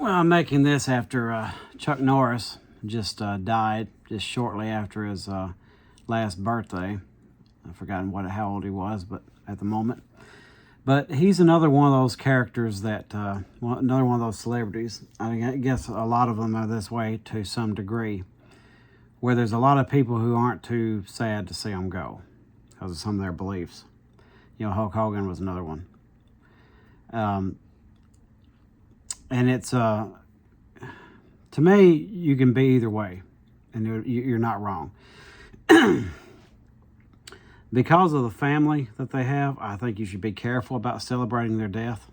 Well, I'm making this after Chuck Norris just died just shortly after his last birthday. I've forgotten how old he was, but at the moment. But he's another one of those characters that, another one of those celebrities. I guess a lot of them are this way to some degree, where there's a lot of people who aren't too sad to see him go because of some of their beliefs. You know, Hulk Hogan was another one. And it's, to me, you can be either way, and you're not wrong. Because of the family that they have, I think you should be careful about celebrating their death.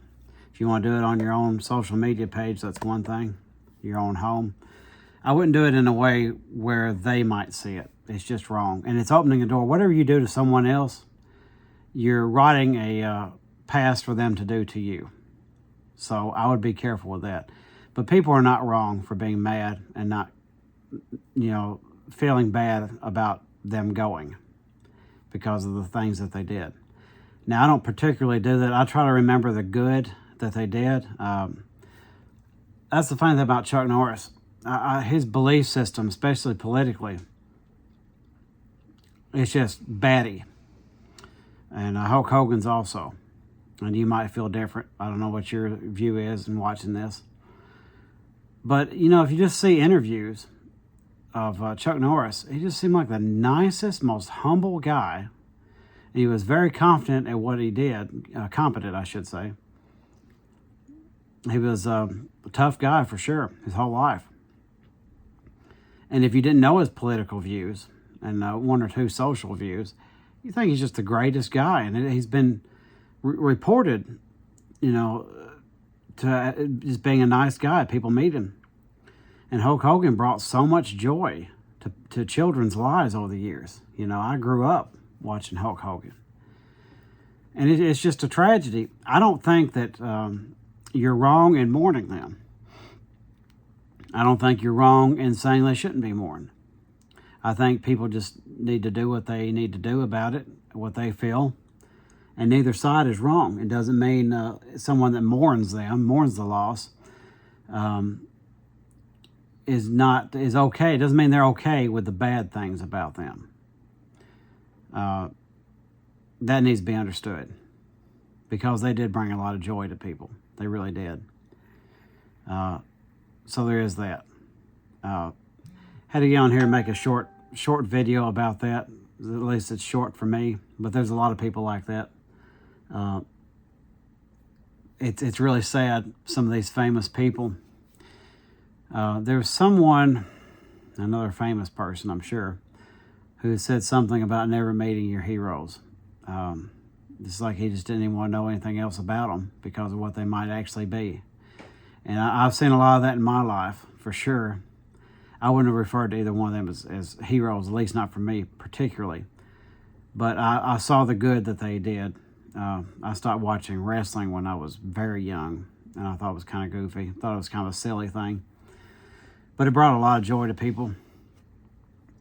If you want to do it on your own social media page, that's one thing, your own home. I wouldn't do it in a way where they might see it. It's just wrong. And it's opening a door. Whatever you do to someone else, you're writing a past for them to do to you. So I would be careful with that. But people are not wrong for being mad and not, feeling bad about them going because of the things that they did. Now, I don't particularly do that. I try to remember the good that they did. That's the funny thing about Chuck Norris. His belief system, especially politically, it's just batty. And Hulk Hogan's also. And you might feel different. I don't know what your view is in watching this. But, if you just see interviews of Chuck Norris, he just seemed like the nicest, most humble guy. And he was very confident at what he did. Competent, I should say. He was a tough guy for sure, his whole life. And if you didn't know his political views and one or two social views, you think he's just the greatest guy. And he's been reported, to just being a nice guy. People meet him. And Hulk Hogan brought so much joy to children's lives over the years. I grew up watching Hulk Hogan. And it's just a tragedy. I don't think that you're wrong in mourning them. I don't think you're wrong in saying they shouldn't be mourned. I think people just need to do what they need to do about it, what they feel. And neither side is wrong. It doesn't mean someone that mourns the loss, is okay. It doesn't mean they're okay with the bad things about them. That needs to be understood, because they did bring a lot of joy to people. They really did. So there is that. Had to get on here and make a short video about that. At least it's short for me, but there's a lot of people like that. It's really sad, some of these famous people. There's someone, another famous person, I'm sure, who said something about never meeting your heroes. It's like he just didn't even want to know anything else about them because of what they might actually be. And I've seen a lot of that in my life, for sure. I wouldn't have referred to either one of them as heroes, at least not for me particularly. But I saw the good that they did. I stopped watching wrestling when I was very young, and I thought it was kind of goofy. I thought it was kind of a silly thing. But it brought a lot of joy to people.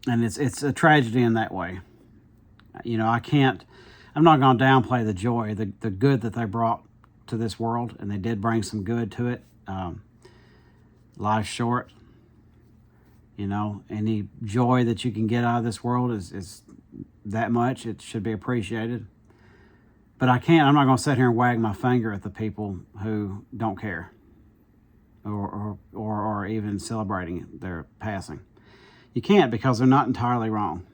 And it's a tragedy in that way. I'm not going to downplay the joy, the good that they brought to this world, and they did bring some good to it. Life's short. Any joy that you can get out of this world is that much. It should be appreciated. But I'm not going to sit here and wag my finger at the people who don't care or even celebrating their passing. You can't, because they're not entirely wrong.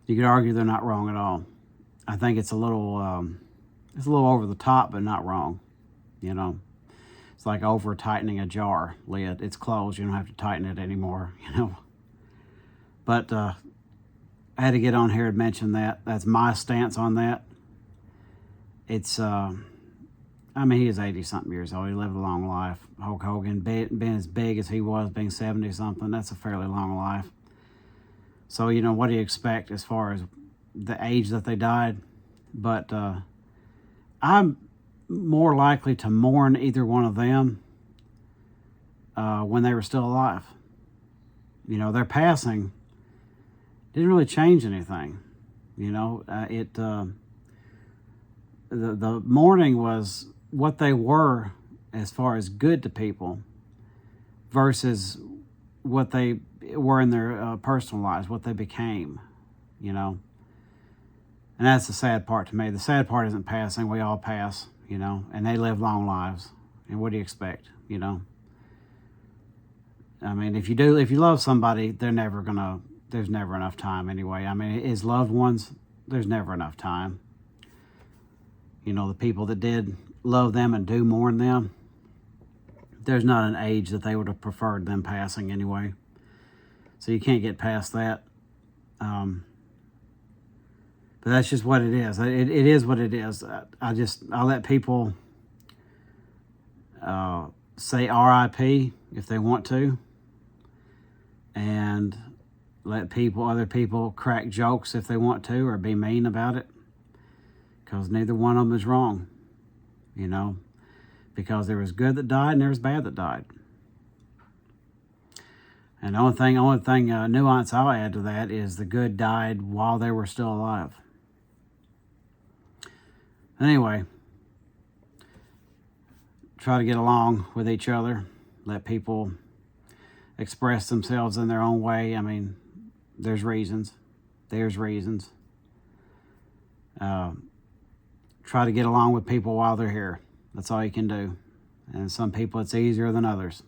You could argue they're not wrong at all. I think it's a little over the top, but not wrong. It's like over tightening a jar lid. It's closed. You don't have to tighten it anymore. But I had to get on here and mention that. That's my stance on that. It's, he is 80-something years old. He lived a long life. Hulk Hogan, being as big as he was, being 70-something, that's a fairly long life. So, what do you expect as far as the age that they died? But I'm more likely to mourn either one of them when they were still alive. Their passing didn't really change anything. The mourning was what they were as far as good to people versus what they were in their personal lives, what they became, you know. And that's the sad part to me. The sad part isn't passing. We all pass, you know, and they live long lives. And what do you expect, you know? I mean, if you love somebody, there's never enough time anyway. I mean, as loved ones, there's never enough time. You know, the people that did love them and do mourn them, there's not an age that they would have preferred them passing anyway. So you can't get past that. But that's just what it is. It is what it is. I let people say RIP if they want to, and let other people crack jokes if they want to, or be mean about it, because neither one of them is wrong, you know, because there was good that died and there was bad that died. And the only thing nuance I'll add to that is the good died while they were still alive. Anyway, try to get along with each other. Let people express themselves in their own way. I mean, there's reasons. Try to get along with people while they're here. That's all you can do. And some people it's easier than others.